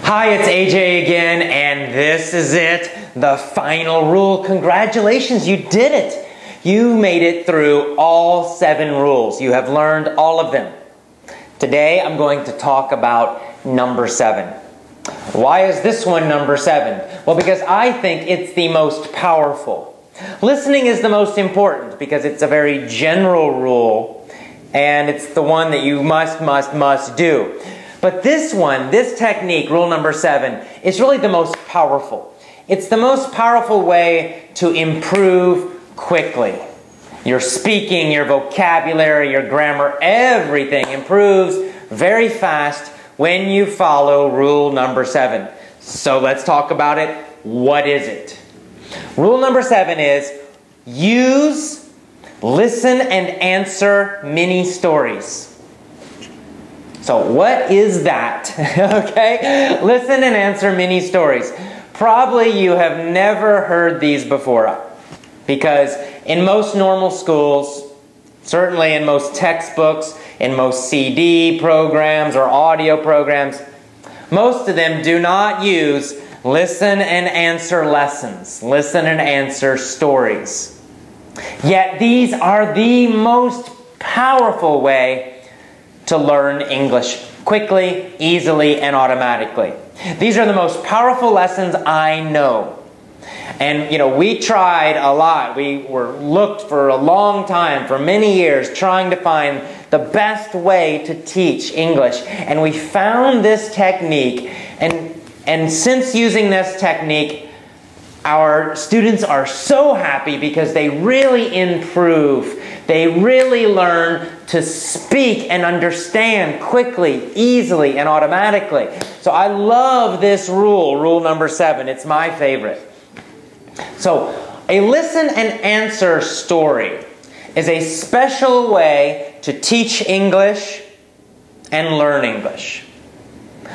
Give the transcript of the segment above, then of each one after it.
Hi, it's AJ again, and this is it, the final rule. Congratulations, you did it. You made it through all 7 rules. You have learned all of them. Today, I'm going to talk about number 7. Why is this one number 7? Well, because I think it's the most powerful. Listening is the most important because it's a very general rule, and it's the one that you must do. But this one, this technique, rule number 7, is really the most powerful. It's the most powerful way to improve quickly. Your speaking, your vocabulary, your grammar, everything improves very fast when you follow rule number 7. So let's talk about it. What is it? Rule number 7 is use, listen, and answer mini stories. So what is that? Okay, listen and answer mini stories. Probably you have never heard these before, because in most normal schools, certainly in most textbooks, in most CD programs or audio programs, most of them do not use listen and answer lessons, listen and answer stories. Yet these are the most powerful way to learn English quickly, easily, and automatically. These are the most powerful lessons I know. And, we tried a lot. We looked for a long time, for many years, trying to find the best way to teach English. And we found this technique. And since using this technique, our students are so happy because they really improve. They really learn to speak and understand quickly, easily, and automatically. So I love this rule, rule number 7. It's my favorite. So a listen and answer story is a special way to teach English and learn English.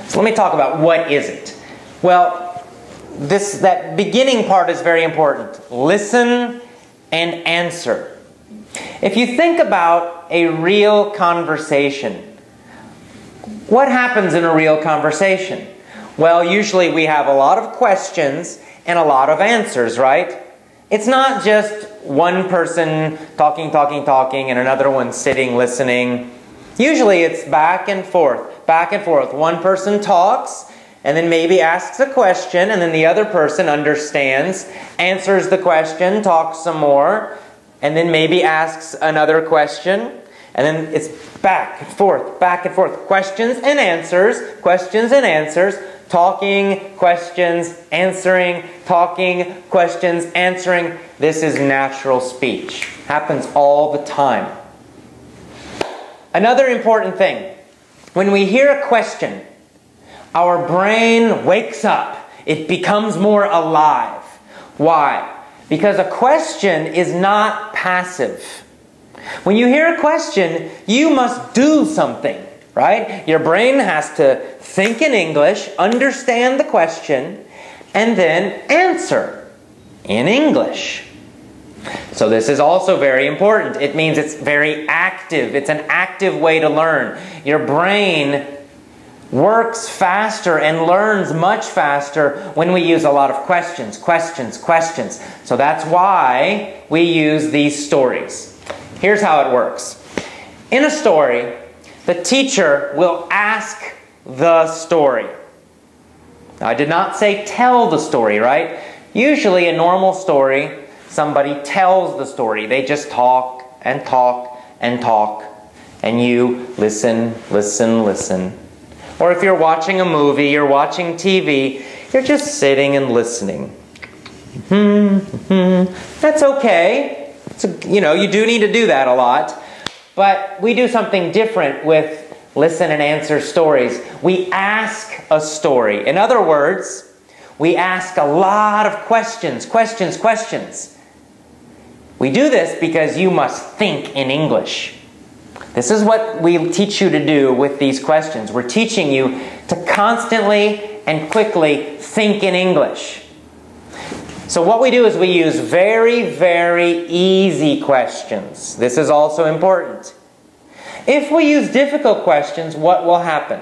So let me talk about what is it. Well, that beginning part is very important. Listen and answer. If you think about a real conversation, what happens in a real conversation? Well, usually we have a lot of questions and a lot of answers, right? It's not just one person talking, and another one sitting, listening. Usually it's back and forth, back and forth. One person talks, and then maybe asks a question, and then the other person understands, answers the question, talks some more, and then maybe asks another question, and then it's back and forth, questions and answers, talking, questions, answering, talking, questions, answering. This is natural speech. Happens all the time. Another important thing, when we hear a question, our brain wakes up. It becomes more alive. Why? Because a question is not passive. When you hear a question, you must do something, right? Your brain has to think in English, understand the question, and then answer in English. So this is also very important. It means it's very active. It's an active way to learn. Your brain works faster and learns much faster when we use a lot of questions. So that's why we use these stories. Here's how it works. In a story, the teacher will ask the story. Now, I did not say tell the story, right? Usually a normal story, somebody tells the story. They just talk, and you listen. Or if you're watching a movie, you're watching TV, you're just sitting and listening. That's okay. You do need to do that a lot. But we do something different with listen and answer stories. We ask a story. In other words, we ask a lot of questions. We do this because you must think in English. This is what we teach you to do with these questions. We're teaching you to constantly and quickly think in English. So what we do is we use very, very easy questions. This is also important. If we use difficult questions, what will happen?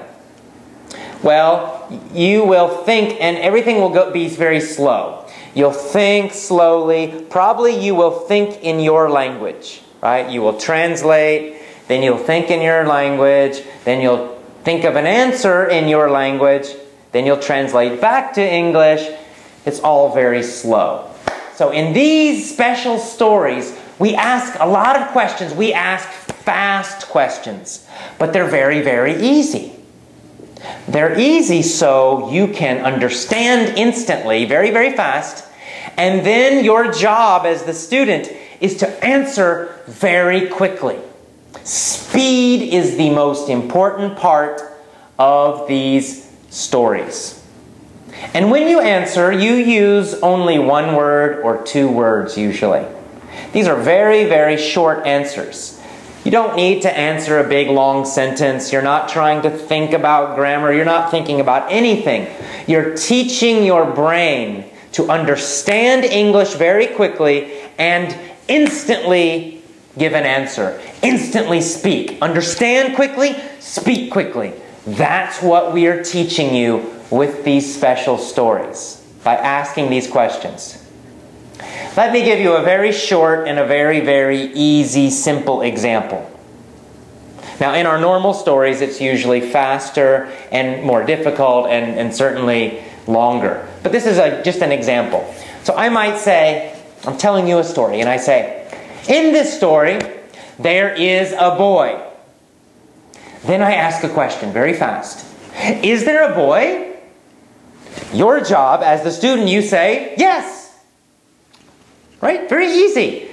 Well, you will think, and everything will be very slow. You'll think slowly. Probably you will think in your language, right? You will translate, then you'll think in your language, then you'll think of an answer in your language, then you'll translate back to English. It's all very slow. So in these special stories, we ask a lot of questions. We ask fast questions, but they're very, very easy. They're easy so you can understand instantly, very, very fast, and then your job as the student is to answer very quickly. Speed is the most important part of these stories. And when you answer, you use only one word or two words usually. These are very, very short answers. You don't need to answer a big long sentence. You're not trying to think about grammar. You're not thinking about anything. You're teaching your brain to understand English very quickly and instantly give an answer. Instantly speak. Understand quickly, speak quickly. That's what we are teaching you with these special stories, by asking these questions. Let me give you a very short and a very, very easy, simple example. Now, in our normal stories, it's usually faster and more difficult and certainly longer. But this is just an example. So I might say, I'm telling you a story, and I say, in this story, there is a boy. Then I ask a question very fast. Is there a boy? Your job as the student, you say, yes. Right? Very easy.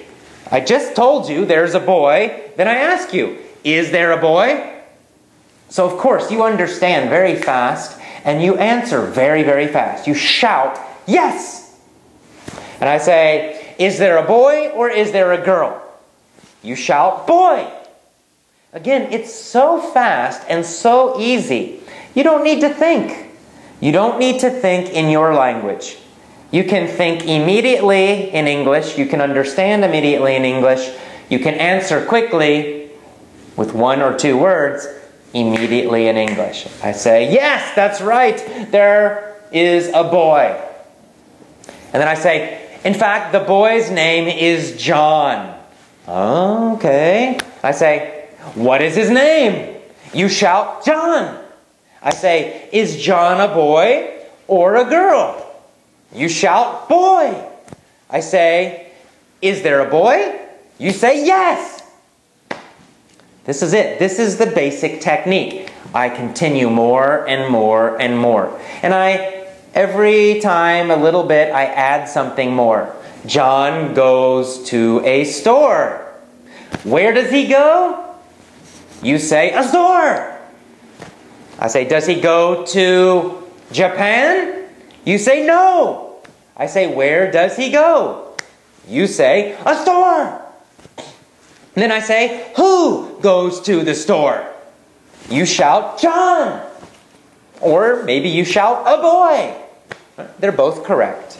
I just told you there's a boy. Then I ask you, is there a boy? So of course you understand very fast and you answer very, very fast. You shout, yes. And I say, is there a boy or is there a girl? You shout, boy. Again, it's so fast and so easy. You don't need to think. You don't need to think in your language. You can think immediately in English. You can understand immediately in English. You can answer quickly with one or two words immediately in English. I say, yes, that's right. There is a boy. And then I say, in fact, the boy's name is John. Okay. I say, what is his name? You shout, John. I say, is John a boy or a girl? You shout, boy. I say, is there a boy? You say, yes. This is it. This is the basic technique. I continue more and more and more. And every time a little bit, I add something more. John goes to a store. Where does he go? You say, a store. I say, does he go to Japan? You say, no. I say, where does he go? You say, a store. And then I say, who goes to the store? You shout, John. Or maybe you shout, a boy. They're both correct.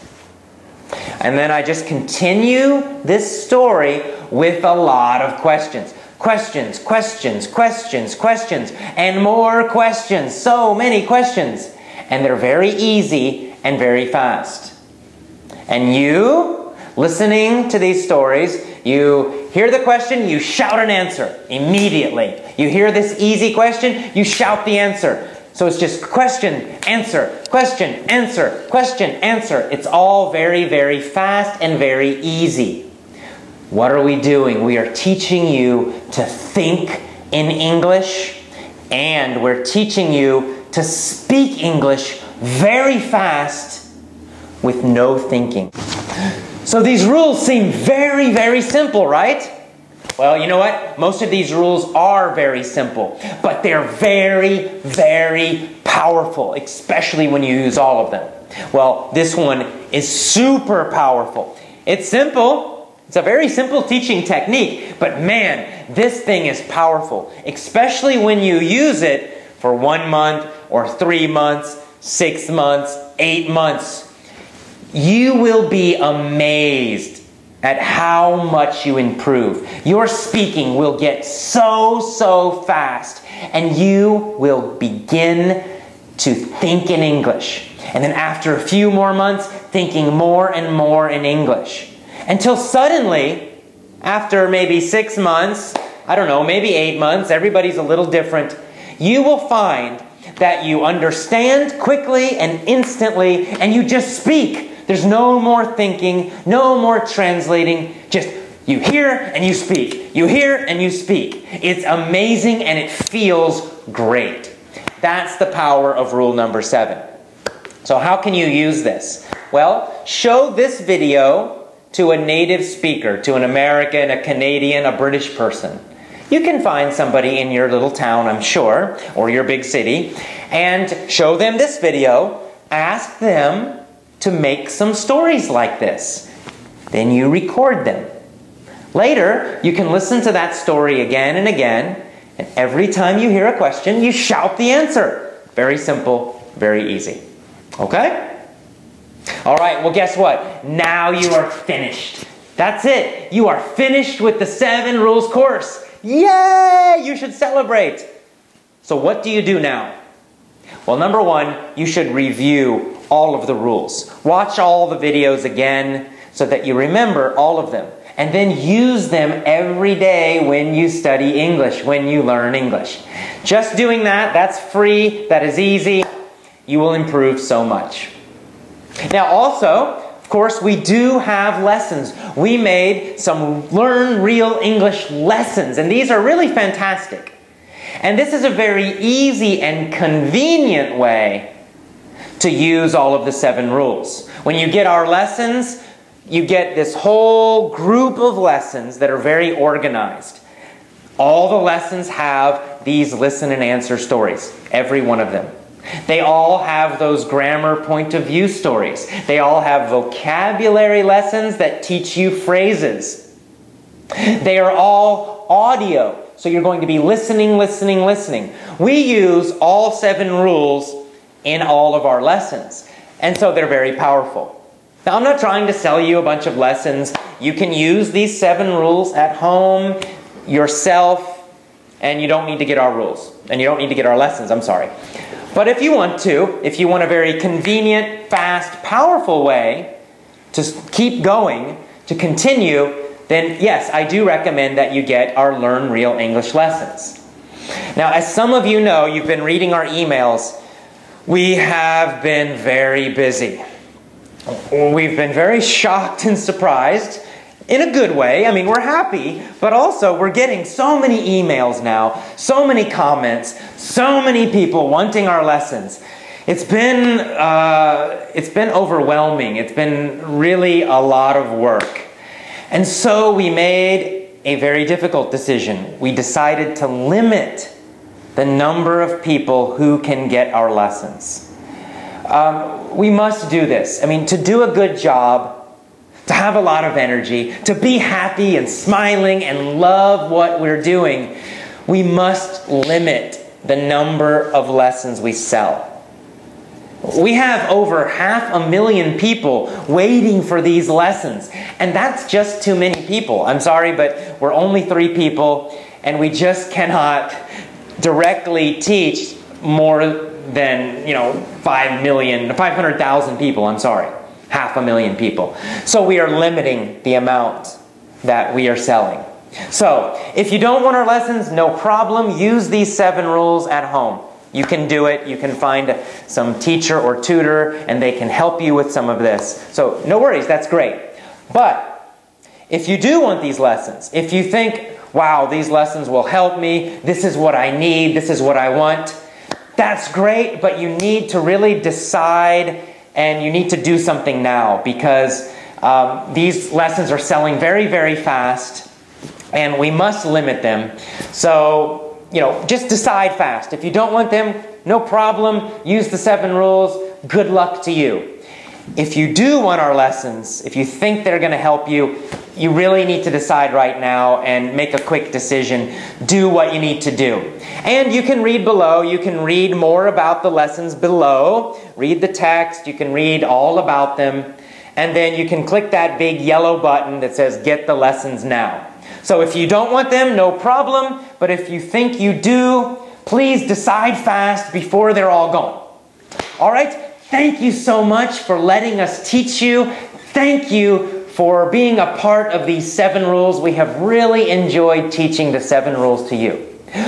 And then I just continue this story with a lot of questions. Questions, questions, questions, questions, and more questions. So many questions. And they're very easy and very fast. And you, listening to these stories, you hear the question, you shout an answer immediately. You hear this easy question, you shout the answer. So it's just question, answer, question, answer, question, answer. It's all very, very fast and very easy. What are we doing? We are teaching you to think in English, and we're teaching you to speak English very fast with no thinking. So these rules seem very, very simple, right? Well, you know what? Most of these rules are very simple, but they're very, very powerful, especially when you use all of them. Well, this one is super powerful. It's simple. It's a very simple teaching technique, but man, this thing is powerful, especially when you use it for 1 month or 3 months, 6 months, 8 months. You will be amazed at how much you improve. Your speaking will get so fast, and you will begin to think in English. And then after a few more months, thinking more and more in English. Until suddenly, after maybe 6 months, I don't know, maybe 8 months, everybody's a little different, you will find that you understand quickly and instantly, and you just speak. There's no more thinking, no more translating, just you hear and you speak. You hear and you speak. It's amazing and it feels great. That's the power of rule number 7. So how can you use this? Well, show this video to a native speaker, to an American, a Canadian, a British person. You can find somebody in your little town, I'm sure, or your big city, and show them this video. Ask them to make some stories like this. Then you record them. Later, you can listen to that story again and again, and every time you hear a question, you shout the answer. Very simple, very easy. Okay? All right, well, guess what? Now you are finished. That's it. You are finished with the 7 Rules course. Yay! You should celebrate. So what do you do now? Well, number 1, you should review all of the rules. Watch all the videos again so that you remember all of them. And then use them every day when you study English, when you learn English. Just doing that, that's free, that is easy. You will improve so much. Now also, of course, we do have lessons. We made some Learn Real English lessons, and these are really fantastic. And this is a very easy and convenient way to use all of the 7 rules. When you get our lessons, you get this whole group of lessons that are very organized. All the lessons have these listen and answer stories, every one of them. They all have those grammar point of view stories. They all have vocabulary lessons that teach you phrases. They are all audio, so you're going to be listening, listening, listening. We use all 7 rules in all of our lessons, and so they're very powerful. Now, I'm not trying to sell you a bunch of lessons. You can use these 7 rules at home, yourself, and you don't need to get our rules. And you don't need to get our lessons, I'm sorry. But if you want to, if you want a very convenient, fast, powerful way to keep going, to continue, then yes, I do recommend that you get our Learn Real English lessons. Now, as some of you know, you've been reading our emails, we have been very busy. We've been very shocked and surprised, in a good way. I mean, we're happy, but also we're getting so many emails now, so many comments, so many people wanting our lessons. It's been overwhelming. It's been really a lot of work. And so we made a very difficult decision. We decided to limit the number of people who can get our lessons. We must do this. I mean, to do a good job, to have a lot of energy, to be happy and smiling and love what we're doing, we must limit the number of lessons we sell. We have over 500,000 people waiting for these lessons, and that's just too many people. I'm sorry, but we're only 3 people, and we just cannot directly teach more than, 500,000 people, I'm sorry. 500,000 people. So we are limiting the amount that we are selling. So, if you don't want our lessons, no problem. Use these 7 rules at home. You can do it. You can find some teacher or tutor, and they can help you with some of this. So, no worries. That's great. But, if you do want these lessons, if you think, wow, these lessons will help me, this is what I need, this is what I want, that's great, but you need to really decide and you need to do something now, because these lessons are selling very, very fast, and we must limit them. So, just decide fast. If you don't want them, no problem. Use the 7 rules. Good luck to you. If you do want our lessons, if you think they're going to help you, you really need to decide right now and make a quick decision. Do what you need to do. And you can read below. You can read more about the lessons below. Read the text. You can read all about them. And then you can click that big yellow button that says Get the Lessons Now. So if you don't want them, no problem. But if you think you do, please decide fast before they're all gone. All right? Thank you so much for letting us teach you. Thank you for being a part of these 7 rules. We have really enjoyed teaching the 7 rules to you.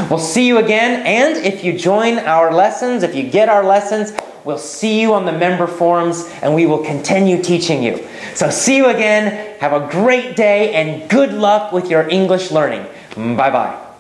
We'll see you again, and if you join our lessons, if you get our lessons, we'll see you on the member forums, and we will continue teaching you. So see you again. Have a great day, and good luck with your English learning. Bye-bye.